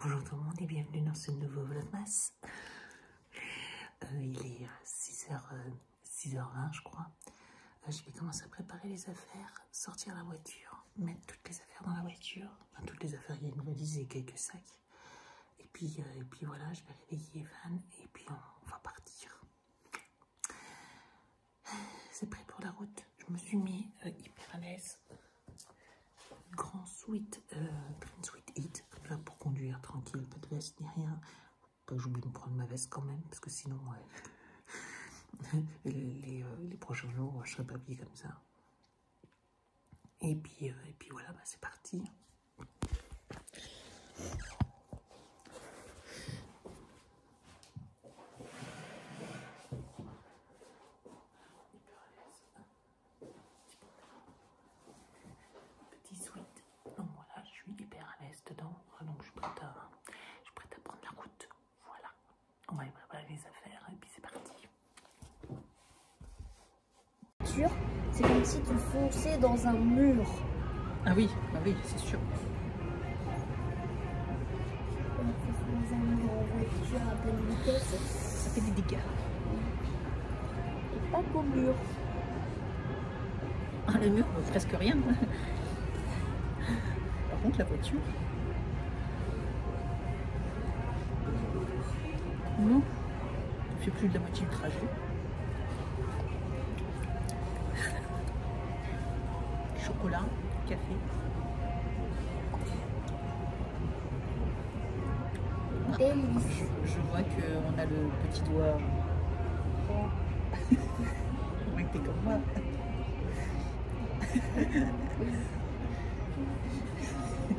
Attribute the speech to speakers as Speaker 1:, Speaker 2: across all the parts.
Speaker 1: Bonjour tout le monde et bienvenue dans ce nouveau vlogmas. Il est 6h20 je crois. Je vais commencer à préparer les affaires, sortir la voiture, mettre toutes les affaires dans la voiture. Enfin, toutes les affaires, il y a une valise et quelques sacs. Et puis voilà, je vais réveiller Evan et puis on va partir. C'est prêt pour la route. Je me suis mis hyper à l'aise. Grand sweat, green sweat heat, comme ça pour conduire tranquille, pas de veste ni rien. Pas que j'oublie de me prendre ma veste quand même, parce que sinon les prochains jours je serai pas habillée comme ça. Et puis voilà, bah, c'est parti. Dedans, donc je suis prête à prendre la route. Voilà, on va y préparer les affaires et puis c'est parti.
Speaker 2: C'est comme si tu fonçais dans un mur.
Speaker 1: Ah oui, c'est sûr.
Speaker 2: Quand tu fonces dans un mur en voiture à pleine vitesse,
Speaker 1: ça fait des dégâts.
Speaker 2: Et pas qu'au mur.
Speaker 1: Ah, le mur, presque rien. Par contre, la voiture. Non, on fait plus de la moitié du trajet. Chocolat, café.
Speaker 2: Délice.
Speaker 1: Je vois qu'on a le petit doigt. Ouais, t'es comme moi.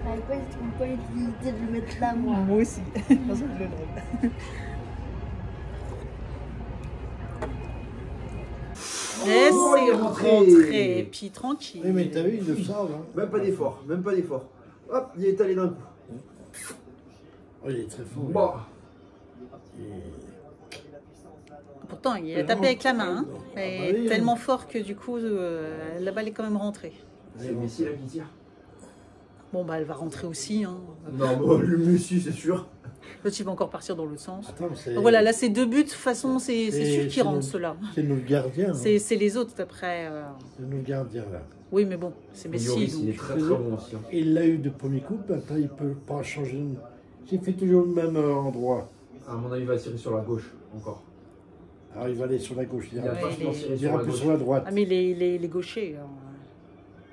Speaker 2: Après, je trouve pas l'utilité de le mettre là, moi.
Speaker 1: Moi aussi. Je pense que je le lève. Et c'est rentré. Et puis tranquille.
Speaker 3: Oui, mais t'as vu, il le savent. Hein.
Speaker 4: Même pas d'effort, même pas d'effort. Hop, il est allé d'un coup.
Speaker 3: Oh, il est très fort.
Speaker 4: Bon.
Speaker 1: Pourtant, il a tapé avec la main. Hein.
Speaker 3: Ah bah
Speaker 1: Et
Speaker 3: oui,
Speaker 1: tellement
Speaker 3: hein.
Speaker 1: fort que du coup, la balle est quand même rentrée.
Speaker 4: C'est Messi là qui tire.
Speaker 1: Bon, bah elle va rentrer aussi. Hein.
Speaker 4: Non, bon, le Messi, c'est sûr.
Speaker 1: L'autre, il va encore partir dans l'autre sens.
Speaker 3: Attends,
Speaker 1: Donc voilà, là, c'est 2 buts. De toute façon, c'est sûr qu'ils rentrent, ceux-là.
Speaker 3: C'est notre gardien. Hein.
Speaker 1: C'est les autres, après.
Speaker 3: C'est notre gardien, là.
Speaker 1: Oui, mais bon, c'est Messi.
Speaker 4: Lloris, il est
Speaker 1: Donc...
Speaker 4: très très bon aussi. Hein.
Speaker 3: Il l'a eu de premier coup, maintenant il peut pas changer. Il fait toujours le même endroit.
Speaker 4: À mon avis, il va tirer sur la gauche encore.
Speaker 3: Alors il va aller sur la gauche. Il
Speaker 4: Il va
Speaker 3: ira,
Speaker 4: vachement tirer
Speaker 3: il
Speaker 4: sur
Speaker 3: ira
Speaker 4: la
Speaker 3: plus
Speaker 4: gauche.
Speaker 3: sur la droite.
Speaker 1: Ah, mais les gauchers.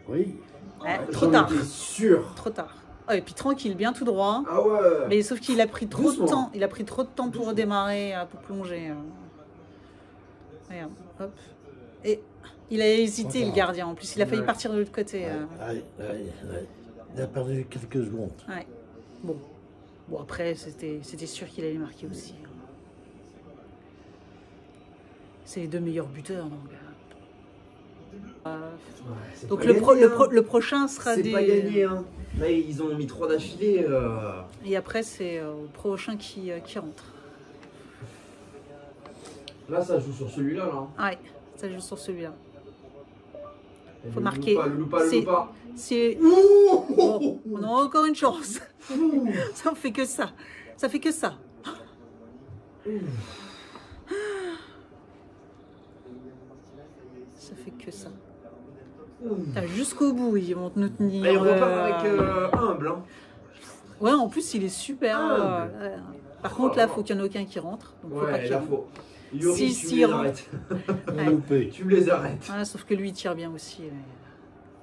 Speaker 3: Oui.
Speaker 1: Trop
Speaker 4: J'en
Speaker 1: tard.
Speaker 4: étais sûr.
Speaker 1: Trop tard. Ah, et puis tranquille, bien tout droit.
Speaker 4: Ah ouais.
Speaker 1: Mais sauf qu'il a pris trop
Speaker 4: Doucement.
Speaker 1: de temps. Il a pris trop de temps pour redémarrer, pour plonger. Regarde, hop. Et il a hésité, le gardien. En plus, il a failli partir de l'autre côté.
Speaker 3: Aïe. Il a perdu quelques secondes.
Speaker 1: Ouais. Bon, après, c'était sûr qu'il allait marquer aussi. C'est les 2 meilleurs buteurs, donc.
Speaker 4: Ouais,
Speaker 1: Donc
Speaker 4: pas gagné,
Speaker 1: le prochain sera
Speaker 4: c'est
Speaker 1: des...
Speaker 4: pas gagné, hein. Là, ils ont mis 3 d'affilée.
Speaker 1: Et après, c'est le prochain qui rentre.
Speaker 4: Là, ça joue sur celui-là, là.
Speaker 1: Ouais, ça joue sur celui-là.
Speaker 4: Et
Speaker 1: Faut
Speaker 4: le
Speaker 1: marquer.
Speaker 4: loupa, le loupa.
Speaker 1: C'est...
Speaker 4: Ouh.
Speaker 1: Bon, on a encore une chance. Ça fait que ça. Ça fait que ça. Ça fait que ça. Jusqu'au bout, ils vont nous tenir.
Speaker 4: Et on repart avec humble. Hein.
Speaker 1: Ouais, en plus, il est super. Par contre, là, il faut qu'il n'y en ait aucun qui rentre. Donc, faut pas
Speaker 4: Ouais,
Speaker 1: qu'il
Speaker 4: là,
Speaker 1: rentre.
Speaker 4: faut. Lloris,
Speaker 1: Si,
Speaker 4: tu
Speaker 1: si,
Speaker 4: les
Speaker 1: rentre.
Speaker 4: arrêtes.
Speaker 3: Il a loupé.
Speaker 4: Tu me les arrêtes.
Speaker 1: Ouais, sauf que lui, il tire bien aussi.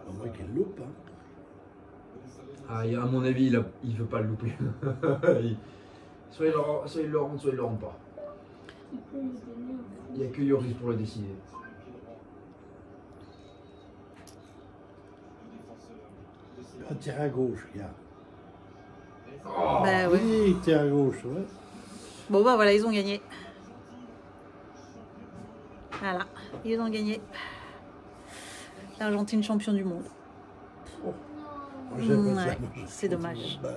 Speaker 3: À moins qu'il loupe. Hein.
Speaker 4: Ah, à mon avis, il veut pas le louper. Soit il le rentre, soit il le rentre pas. Il n'y a que Lloris pour le décider.
Speaker 3: Il va tirer à gauche, regarde.
Speaker 4: Oh,
Speaker 1: Bah ouais.
Speaker 3: Oui, il tire à gauche, ouais.
Speaker 1: Bon, bah voilà, ils ont gagné. Voilà, ils ont gagné. L'Argentine champion du monde.
Speaker 3: Moi, j'aime
Speaker 1: Ouais,
Speaker 3: ça.
Speaker 1: c'est dommage.
Speaker 3: Bah,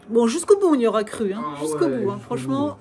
Speaker 1: Bon, jusqu'au bout, on y aura cru. Hein.
Speaker 4: Ah
Speaker 1: Jusqu'au
Speaker 4: ouais,
Speaker 1: bout, hein.
Speaker 4: jusqu'au
Speaker 1: Franchement.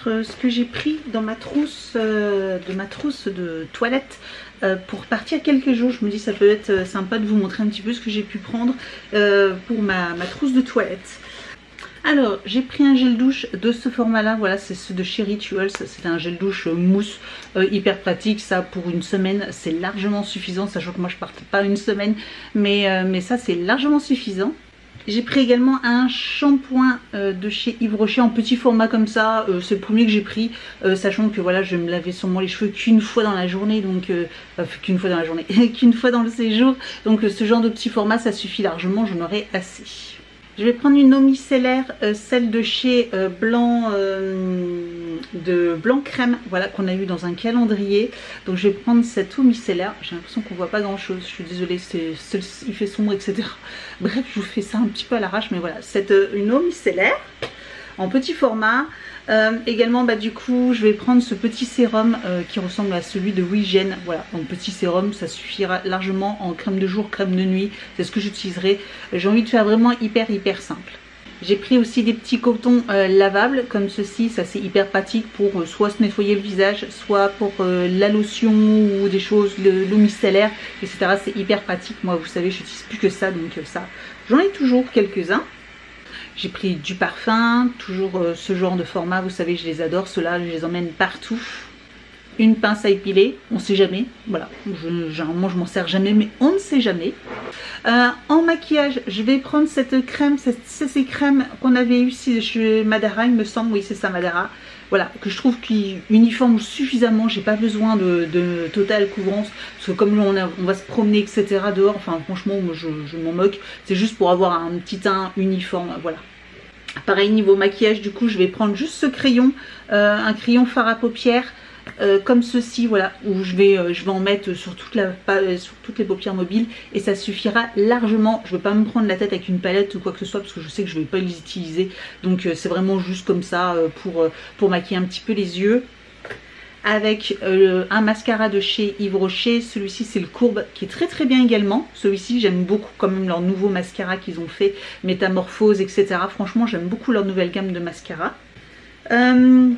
Speaker 1: ce que j'ai pris dans ma trousse de toilette pour partir quelques jours. Je me dis ça peut être sympa de vous montrer un petit peu ce que j'ai pu prendre pour ma trousse de toilette. Alors j'ai pris un gel douche de ce format là, voilà, c'est ce de chez Rituals, c'est un gel douche mousse hyper pratique. Ça pour une semaine c'est largement suffisant, sachant que moi je parte pas une semaine, mais ça c'est largement suffisant. J'ai pris également un shampoing de chez Yves Rocher en petit format comme ça, c'est le premier que j'ai pris, sachant que voilà je me lavais sûrement les cheveux qu'une fois dans la journée, donc qu'une fois dans la journée, qu'une fois dans le séjour, donc ce genre de petit format ça suffit largement, j'en aurai assez. Je vais prendre une eau micellaire, celle de chez Blanc Crème, voilà, qu'on a eu dans un calendrier. Donc je vais prendre cette eau micellaire. J'ai l'impression qu'on voit pas grand chose, je suis désolée, il fait sombre, etc. Bref, je vous fais ça un petit peu à l'arrache, mais voilà, une eau micellaire en petit format. Également du coup je vais prendre ce petit sérum qui ressemble à celui de Wigen, voilà, donc petit sérum, ça suffira largement en crème de jour, crème de nuit, c'est ce que j'utiliserai. J'ai envie de faire vraiment hyper simple. J'ai pris aussi des petits cotons lavables comme ceci, ça c'est hyper pratique pour soit se nettoyer le visage, soit pour la lotion ou des choses, l'eau micellaire, etc. C'est hyper pratique, moi vous savez je n'utilise plus que ça, donc ça j'en ai toujours quelques-uns. J'ai pris du parfum, toujours ce genre de format, vous savez je les adore, ceux-là je les emmène partout. Une pince à épiler, on ne sait jamais, voilà, généralement je m'en sers jamais, mais on ne sait jamais. En maquillage, je vais prendre cette crème, ces crèmes qu'on avait eu ici chez Madara, il me semble, oui c'est ça Madara. Voilà, que je trouve qu'il uniforme suffisamment, j'ai pas besoin de totale couvrance, parce que comme on va se promener etc dehors, enfin franchement moi, je m'en moque, c'est juste pour avoir un petit teint uniforme, voilà. Pareil niveau maquillage, du coup je vais prendre juste ce crayon, un crayon fard à paupières, comme ceci, voilà, où je vais en mettre sur toutes les paupières mobiles et ça suffira largement. Je ne vais pas me prendre la tête avec une palette ou quoi que ce soit parce que je sais que je ne vais pas les utiliser, donc c'est vraiment juste comme ça pour maquiller un petit peu les yeux. Avec un mascara de chez Yves Rocher, celui-ci c'est le Courbe qui est très bien également. Celui-ci j'aime beaucoup quand même leur nouveau mascara qu'ils ont fait, Métamorphose etc. Franchement j'aime beaucoup leur nouvelle gamme de mascara. Un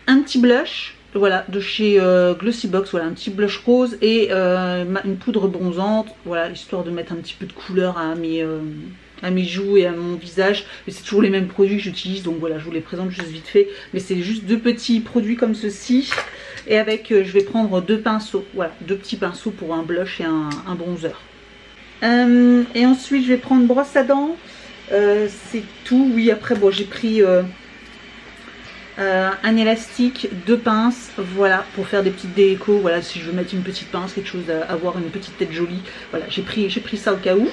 Speaker 1: petit blush, voilà, de chez Glossybox, voilà, un petit blush rose et une poudre bronzante, voilà, histoire de mettre un petit peu de couleur à mes joues et à mon visage. Mais c'est toujours les mêmes produits que j'utilise, donc voilà, je vous les présente juste vite fait. Mais c'est juste deux petits produits comme ceci. Et avec, je vais prendre deux pinceaux, voilà, deux petits pinceaux pour un blush et un bronzer. Et ensuite, je vais prendre brosse à dents. C'est tout, oui, après, bon, j'ai pris... un élastique, deux pinces, voilà, pour faire des petites décos, voilà, si je veux mettre une petite pince, quelque chose à avoir une petite tête jolie, voilà, j'ai pris ça au cas où.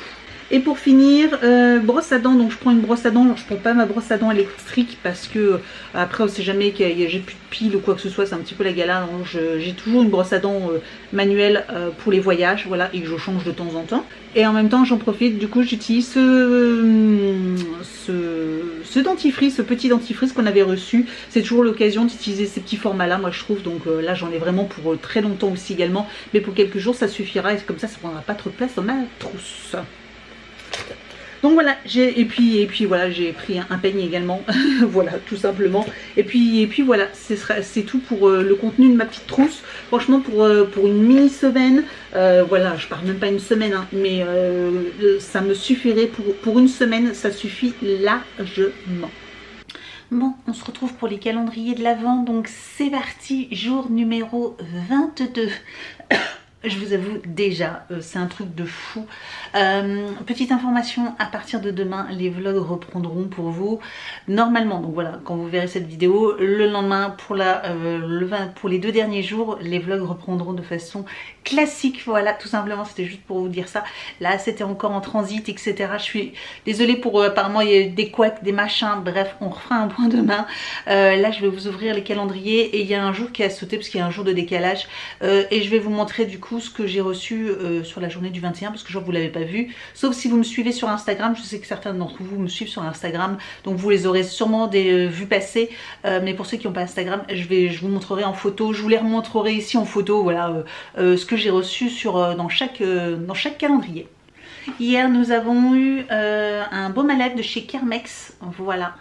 Speaker 1: Et pour finir, brosse à dents, donc je prends une brosse à dents, je prends pas ma brosse à dents électrique parce que après on sait jamais que j'ai plus de pile ou quoi que ce soit, c'est un petit peu la galère, donc j'ai toujours une brosse à dents manuelle pour les voyages, voilà, et que je change de temps en temps. Et en même temps j'en profite, du coup j'utilise ce dentifrice, ce petit dentifrice qu'on avait reçu. C'est toujours l'occasion d'utiliser ces petits formats là, moi je trouve, donc là j'en ai vraiment pour très longtemps aussi également, mais pour quelques jours ça suffira et comme ça prendra pas trop de place dans ma trousse. Donc voilà, et puis voilà, j'ai pris un peigne également, voilà, tout simplement. Et puis voilà, c'est tout pour le contenu de ma petite trousse. Franchement, pour une mini semaine, voilà, je pars même pas une semaine, hein, mais ça me suffirait pour une semaine, ça suffit largement. Bon, on se retrouve pour les calendriers de l'Avent, donc c'est parti, jour numéro 22. Je vous avoue déjà, c'est un truc de fou. Petite information, à partir de demain, les vlogs reprendront pour vous normalement. Donc voilà, quand vous verrez cette vidéo, le lendemain, pour les 2 derniers jours, les vlogs reprendront de façon classique. Voilà, tout simplement, c'était juste pour vous dire ça. Là, c'était encore en transit, etc. Je suis désolée pour, apparemment, il y a eu des couacs, des machins. Bref, on refera un point demain. Là, je vais vous ouvrir les calendriers et il y a un jour qui a sauté parce qu'il y a un jour de décalage. Et je vais vous montrer du coup ce que j'ai reçu sur la journée du 21 parce que je vois que vous l'avez pas vu, sauf si vous me suivez sur Instagram. Je sais que certains d'entre vous me suivent sur Instagram, donc vous les aurez sûrement vus passer, mais pour ceux qui n'ont pas Instagram, je vous montrerai en photo, je vous les remontrerai ici en photo, voilà, ce que j'ai reçu dans chaque calendrier. Hier nous avons eu un baume à lèvres de chez Kermex, voilà.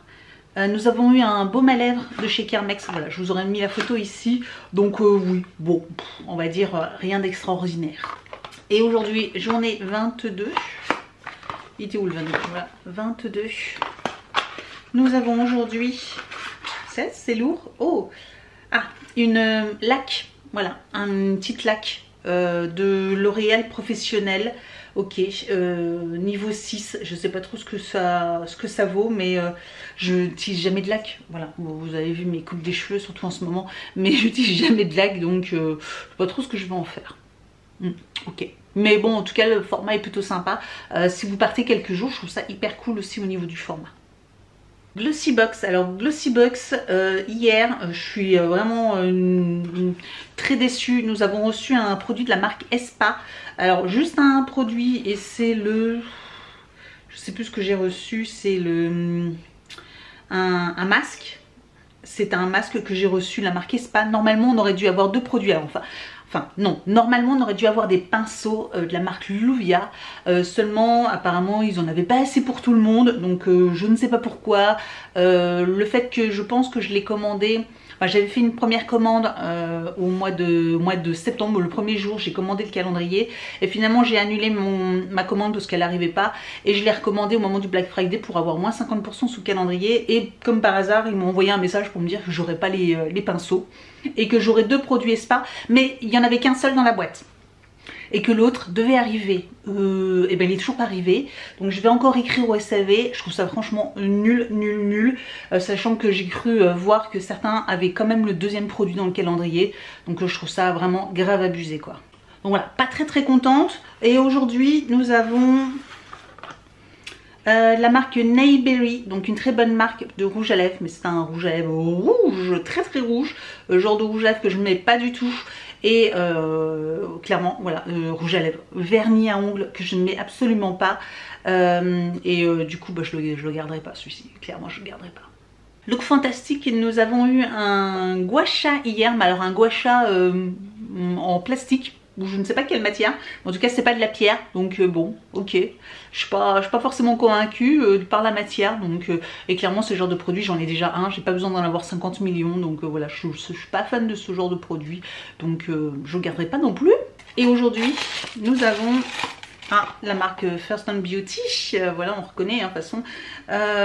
Speaker 5: Nous avons eu un baume à lèvres de chez Kermex. Voilà, je vous aurais mis la photo ici. Donc oui, bon, on va dire rien d'extraordinaire. Et aujourd'hui, journée 22. Il était où le 22? Voilà, 22. Nous avons aujourd'hui... c'est lourd. Oh, ah, une laque. Voilà, une petite laque de L'Oréal Professionnel. Ok, niveau 6, je sais pas trop ce que ça vaut, mais je n'utilise jamais de laque. Voilà, vous avez vu mes coupes des cheveux, surtout en ce moment, mais je n'utilise jamais de laque, donc je sais pas trop ce que je vais en faire. Ok, mais bon, en tout cas, le format est plutôt sympa. Si vous partez quelques jours, je trouve ça hyper cool aussi au niveau du format. Glossybox, alors Glossybox, hier, je suis vraiment très déçue. Nous avons reçu un produit de la marque Espa. Alors juste un produit et c'est le... Je sais plus ce que j'ai reçu, c'est le... Un masque. C'est un masque que j'ai reçu de la marque Espa. Normalement, on aurait dû avoir 2 produits. Alors, enfin, non, normalement on aurait dû avoir des pinceaux de la marque Luvia, seulement apparemment ils en avaient pas assez pour tout le monde, donc je ne sais pas pourquoi. Le fait que je pense que je l'ai commandé, enfin, j'avais fait une première commande au mois de septembre, le premier jour j'ai commandé le calendrier et finalement j'ai annulé ma commande parce qu'elle n'arrivait pas et je l'ai recommandé au moment du Black Friday pour avoir moins 50% sous calendrier et comme par hasard ils m'ont envoyé un message pour me dire que j'aurais pas les pinceaux et que j'aurais 2 produits Espa, mais il n'y en avait qu'un seul dans la boîte et que l'autre devait arriver. Et ben il est toujours pas arrivé, donc je vais encore écrire au SAV. Je trouve ça franchement nul, sachant que j'ai cru voir que certains avaient quand même le 2e produit dans le calendrier, donc je trouve ça vraiment grave abusé quoi. Donc voilà, pas très contente. Et aujourd'hui nous avons la marque Nayberry, donc une très bonne marque de rouge à lèvres, mais c'est un rouge à lèvres rouge, très rouge, genre de rouge à lèvres que je ne mets pas du tout. Et clairement, voilà, rouge à lèvres, vernis à ongles que je ne mets absolument pas. Du coup, bah, je le garderai pas celui-ci, clairement je le garderai pas. Look fantastique, nous avons eu un gua sha hier, mais alors un gua sha en plastique. Ou je ne sais pas quelle matière, en tout cas c'est pas de la pierre, donc bon, ok, je suis pas forcément convaincue par la matière, donc et clairement ce genre de produit j'en ai déjà un, j'ai pas besoin d'en avoir 50 millions, donc voilà, je suis pas fan de ce genre de produit, donc je ne garderai pas non plus. Et aujourd'hui nous avons la marque First On Beauty, voilà on reconnaît de toute façon,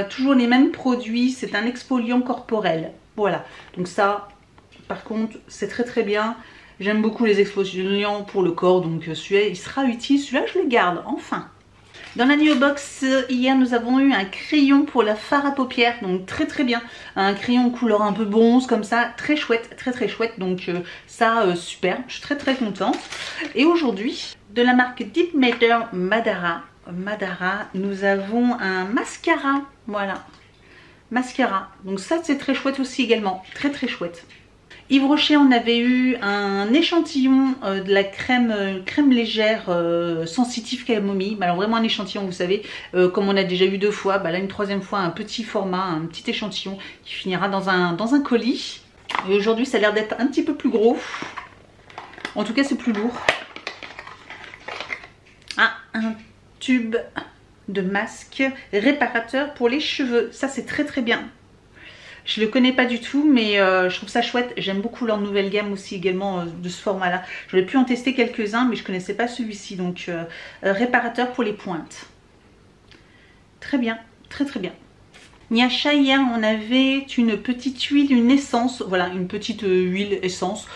Speaker 5: toujours les mêmes produits, c'est un exfoliant corporel, voilà, donc ça par contre c'est très bien. J'aime beaucoup les exfoliants pour le corps, donc celui-là il sera utile, celui-là je le garde, enfin. Dans la Neo Box, hier nous avons eu un crayon pour la fard à paupières, donc très bien. Un crayon couleur un peu bronze comme ça, très chouette, très chouette, donc ça super, je suis très contente. Et aujourd'hui, de la marque Deep Matter Madara, nous avons un mascara, voilà. Mascara, donc ça c'est très chouette aussi également, très chouette. Yves Rocher, on avait eu un échantillon de la crème légère sensitive camomille. Alors vraiment un échantillon, vous savez, comme on a déjà eu 2 fois, bah là une 3e fois un petit format, un petit échantillon qui finira dans un colis. Et aujourd'hui ça a l'air d'être un petit peu plus gros. En tout cas c'est plus lourd. Un tube de masque réparateur pour les cheveux. Ça c'est très bien. Je le connais pas du tout, mais je trouve ça chouette. J'aime beaucoup leur nouvelle gamme aussi également de ce format-là. J'aurais pu en tester quelques-uns, mais je connaissais pas celui-ci. Donc réparateur pour les pointes. Très bien, très bien. Nyasha, hier on avait une petite huile, une essence, voilà une petite huile essence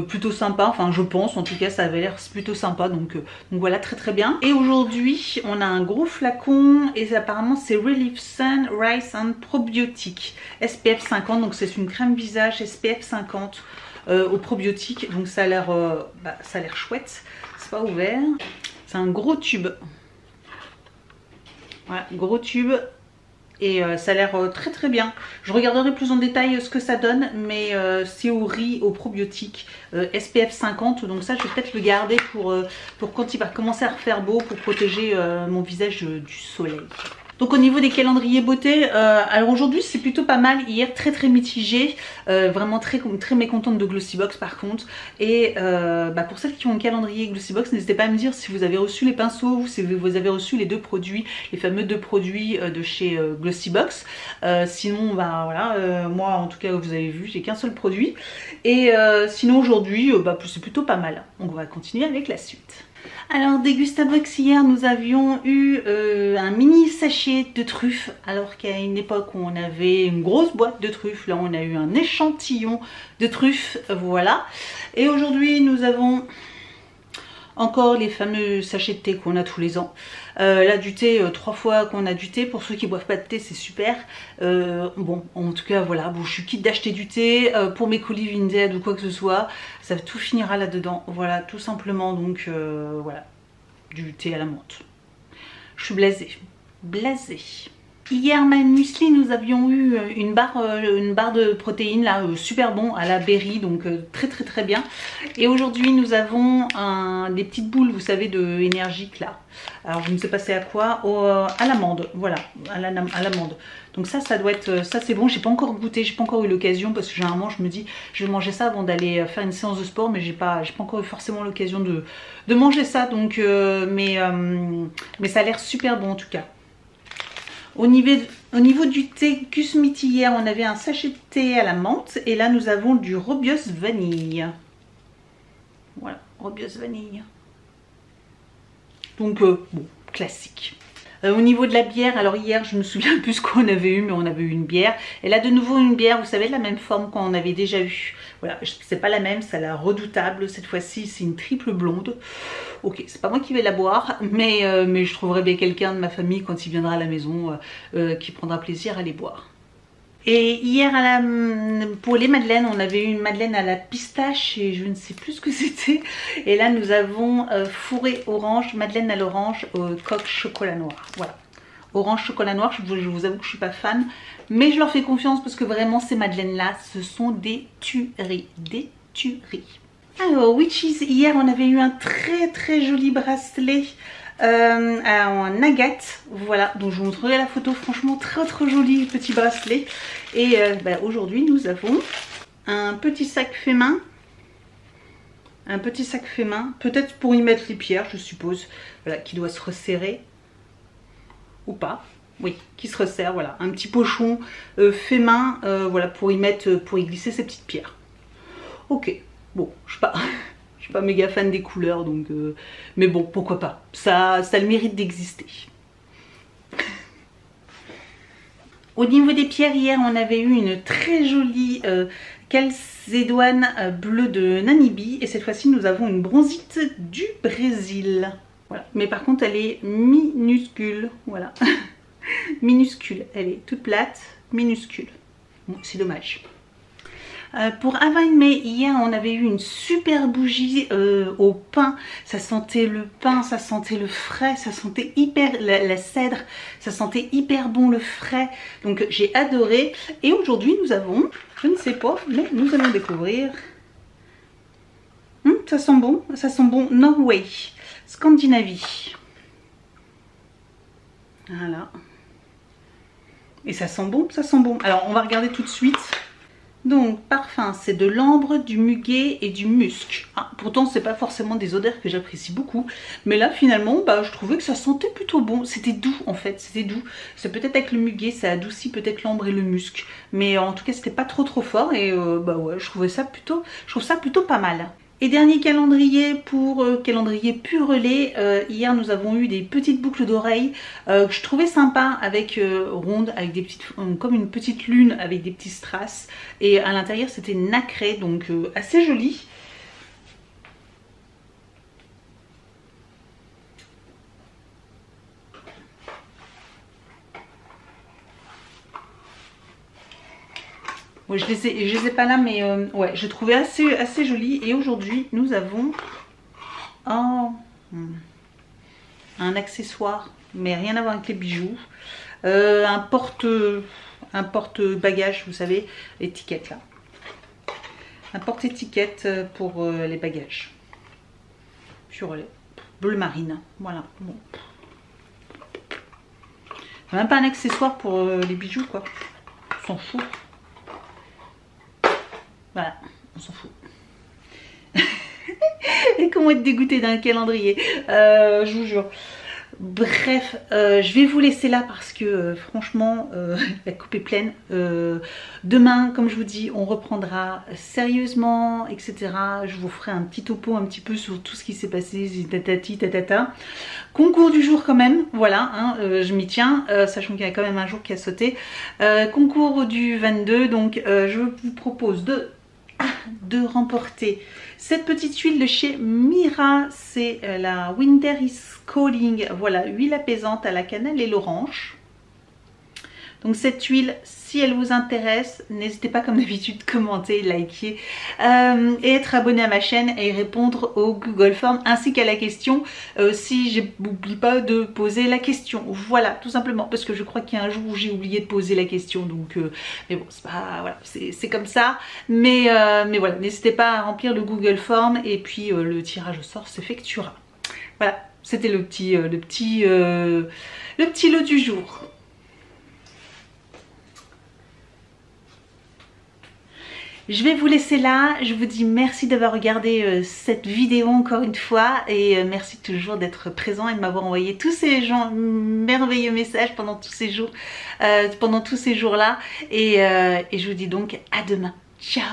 Speaker 5: plutôt sympa, enfin je pense, en tout cas ça avait l'air plutôt sympa, donc voilà très bien. Et aujourd'hui on a un gros flacon et apparemment c'est Relief Sun Rice and Probiotic SPF 50, donc c'est une crème visage SPF 50 au probiotique, donc ça a l'air chouette, c'est pas ouvert, c'est un gros tube, voilà gros tube. Et ça a l'air très bien. Je regarderai plus en détail ce que ça donne, mais c'est au riz, au probiotique, SPF 50. Donc ça, je vais peut-être le garder pour quand il va commencer à refaire beau, pour protéger mon visage du soleil. Donc au niveau des calendriers beauté, alors aujourd'hui c'est plutôt pas mal, hier très mitigé, vraiment très mécontente de Glossybox par contre. Et pour celles qui ont un calendrier Glossybox, n'hésitez pas à me dire si vous avez reçu les pinceaux ou si vous avez reçu les 2 produits, les fameux 2 produits de chez Glossybox. Sinon voilà, moi en tout cas vous avez vu, j'ai qu'un seul produit. Et sinon aujourd'hui c'est plutôt pas mal. Donc on va continuer avec la suite. Alors Dégustabox, hier nous avions eu un mini sachet de truffes, alors qu'à une époque où on avait une grosse boîte de truffes, là on a eu un échantillon de truffes, voilà. Et aujourd'hui nous avons encore les fameux sachets de thé qu'on a tous les ans. Là du thé, 3 fois qu'on a du thé, pour ceux qui boivent pas de thé c'est super. Bon en tout cas voilà, bon, je suis quitte d'acheter du thé pour mes colis Vinted ou quoi que ce soit, ça tout finira là dedans, voilà tout simplement. Donc voilà, du thé à la menthe. Je suis blasée. Hier Muesli, nous avions eu une barre de protéines là, super bon à la berry, donc très bien. Et aujourd'hui nous avons des petites boules, vous savez, de énergique là. Alors je ne sais pas c'est à quoi, à l'amande, voilà, à l'amande. Donc ça doit être, ça c'est bon, j'ai pas encore goûté, j'ai pas encore eu l'occasion parce que généralement je me dis je vais manger ça avant d'aller faire une séance de sport, mais j'ai pas encore eu forcément l'occasion de manger ça, donc mais ça a l'air super bon en tout cas. Au niveau du thé Kusmiti, hier on avait un sachet de thé à la menthe et là nous avons du Robios vanille. Voilà, Robios vanille. Donc bon, classique. Au niveau de la bière, alors hier je me souviens plus ce qu'on avait eu, mais on avait eu une bière. Et là de nouveau une bière, vous savez, de la même forme qu'on avait déjà eu. Voilà, c'est pas la même, c'est la Redoutable. Cette fois-ci c'est une triple blonde. Ok, c'est pas moi qui vais la boire, mais je trouverai bien quelqu'un de ma famille quand il viendra à la maison qui prendra plaisir à les boire. Et hier pour les madeleines, on avait eu une madeleine à la pistache et je ne sais plus ce que c'était. Et là nous avons fourré orange, madeleine à l'orange, coque chocolat noir. Voilà, orange chocolat noir, je vous avoue que je suis pas fan, mais je leur fais confiance parce que vraiment ces madeleines là, ce sont des tueries, des tueries. Alors Witches, hier on avait eu un très joli bracelet en agate, voilà, donc je vous montrerai la photo, franchement très joli petit bracelet. Et aujourd'hui nous avons un petit sac fait main, peut-être pour y mettre les pierres je suppose, voilà, qui doit se resserrer ou pas, oui, qui se resserre, voilà, un petit pochon fait main, voilà, pour y glisser ces petites pierres. Ok, bon, je suis pas méga fan des couleurs, donc mais bon, pourquoi pas, ça a le mérite d'exister. Au niveau des pierres, hier on avait eu une très jolie calcédoine bleue de Namibi, et cette fois-ci nous avons une bronzite du Brésil. Voilà, mais par contre elle est minuscule, voilà. Minuscule, elle est toute plate, minuscule. Bon, c'est dommage. Pour Avant May, hier on avait eu une super bougie au pain. Ça sentait le pain, ça sentait le frais, ça sentait hyper la cèdre, ça sentait hyper bon le frais. Donc j'ai adoré. Et aujourd'hui nous avons, je ne sais pas, mais nous allons découvrir. Ça sent bon, Norway, Scandinavie. Voilà. Et ça sent bon, Alors on va regarder tout de suite. Donc parfum, c'est de l'ambre, du muguet et du musc. Ah, pourtant c'est pas forcément des odeurs que j'apprécie beaucoup, mais là finalement je trouvais que ça sentait plutôt bon. C'était doux en fait, c'était doux. C'est peut-être avec le muguet, ça adoucit peut-être l'ambre et le musc, mais en tout cas c'était pas trop fort. Et ouais, je trouve ça plutôt pas mal. Et dernier calendrier pour calendrier Purelé, hier nous avons eu des petites boucles d'oreilles que je trouvais sympa, avec rondes, avec des petites, comme une petite lune avec des petits strass, et à l'intérieur c'était nacré, donc assez joli. Bon, je les ai pas là, mais ouais, j'ai trouvé assez joli. Et aujourd'hui, nous avons un accessoire, mais rien à voir avec les bijoux. Un porte-bagages, vous savez, étiquette là. Un porte-étiquette pour les bagages. Purelé, bleu marine, voilà. Bon. Même pas un accessoire pour les bijoux quoi. On s'en fout. Voilà, on s'en fout. Et comment être dégoûté d'un calendrier, je vous jure. Bref, je vais vous laisser là parce que franchement, la coupe est pleine. Demain, comme je vous dis, on reprendra sérieusement, etc. Je vous ferai un petit topo un petit peu sur tout ce qui s'est passé, tatati, tatata. Concours du jour quand même, voilà, hein, je m'y tiens, sachant qu'il y a quand même un jour qui a sauté. Concours du 22, donc je vous propose de remporter cette petite huile de chez Mira, c'est la Winter is Calling, voilà, huile apaisante à la cannelle et l'orange. Donc cette huile, si elle vous intéresse, n'hésitez pas comme d'habitude commenter, liker et être abonné à ma chaîne et répondre au Google Form ainsi qu'à la question si j'oublie pas de poser la question. Voilà, tout simplement parce que je crois qu'il y a un jour où j'ai oublié de poser la question, donc mais bon, c'est pas, voilà, c'est comme ça. Mais voilà, n'hésitez pas à remplir le Google Form et puis le tirage au sort s'effectuera. Voilà, c'était le petit lot du jour. Je vais vous laisser là, je vous dis merci d'avoir regardé cette vidéo encore une fois et merci toujours d'être présent et de m'avoir envoyé tous ces merveilleux messages pendant tous ces jours, là et je vous dis donc à demain. Ciao.